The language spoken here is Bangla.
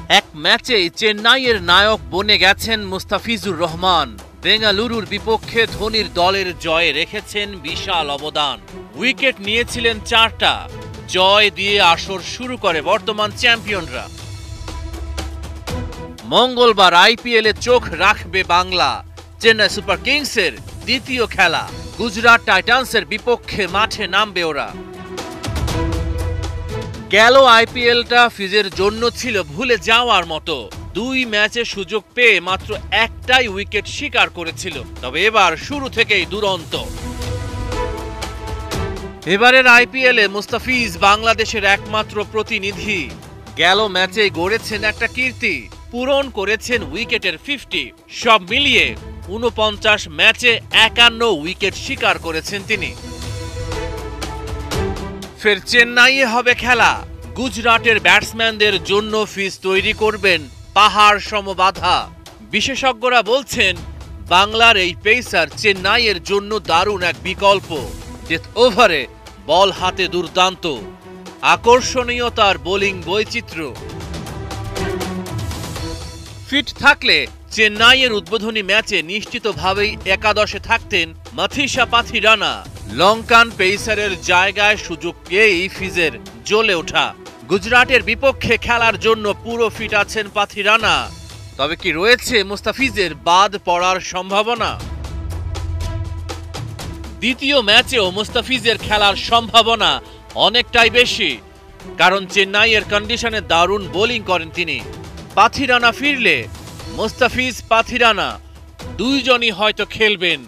এক ম্যাচেই চেন্নাইয়ের নায়ক বনে গেছেন মুস্তাফিজুর রহমান। বেঙ্গালুরুর বিপক্ষে ধোনির দলের জয়ে রেখেছেন বিশাল অবদান। উইকেট নিয়েছিলেন 4টা। জয় দিয়ে আসর শুরু করে বর্তমান চ্যাম্পিয়নরা। মঙ্গলবার আইপিএলে চোখ রাখবে বাংলা। চেন্নাই সুপার কিংসের দ্বিতীয় খেলা। গুজরাট টাইটান্সের বিপক্ষে মাঠে নামবে ওরা। গেল আইপিএলটা ফিজের জন্য ছিল ভুলে যাওয়ার মতো। 2 ম্যাচে সুযোগ পেয়ে মাত্র একটাই উইকেট শিকার করেছিল। তবে এবার শুরু থেকেই দুরন্ত। এবারের আইপিএলে মুস্তাফিজ বাংলাদেশের একমাত্র প্রতিনিধি। গেল ম্যাচে গড়েছেন একটা কীর্তি, পূরণ করেছেন উইকেটের 50। সব মিলিয়ে 49 ম্যাচে 51 উইকেট শিকার করেছেন তিনি। ফের চেন্নাইয়ে হবে খেলা। গুজরাটের ব্যাটসম্যানদের জন্য ফিজ তৈরি করবেন পাহাড় সম বাধা। বিশেষজ্ঞরা বলছেন বাংলার এই পেসার চেন্নাইয়ের জন্য দারুণ এক বিকল্প। ডেথ ওভারে বল হাতে দুর্দান্ত, আকর্ষণীয় তার বোলিং বৈচিত্র্য। ফিট থাকলে চেন্নাইয়ের উদ্বোধনী ম্যাচে নিশ্চিতভাবেই একাদশে থাকতেন মাথিসা পাথিরানা। লঙ্কান পেসারের জায়গায় সুযোগ পেয়েই ফিজের জ্বলে ওঠা। গুজরাটের বিপক্ষে খেলার জন্য পুরো ফিট আছেন পাথিরানা। তবে কি রয়েছে মুস্তাফিজের বাদ পড়ার সম্ভাবনা? দ্বিতীয় ম্যাচেও মুস্তাফিজের খেলার সম্ভাবনা অনেকটাই বেশি, কারণ চেন্নাইয়ের কন্ডিশনে দারুণ বোলিং করেন তিনি। পাথিরানা ফিরলে মুস্তাফিজ পাথিরানা দুইজনই হয়তো খেলবেন।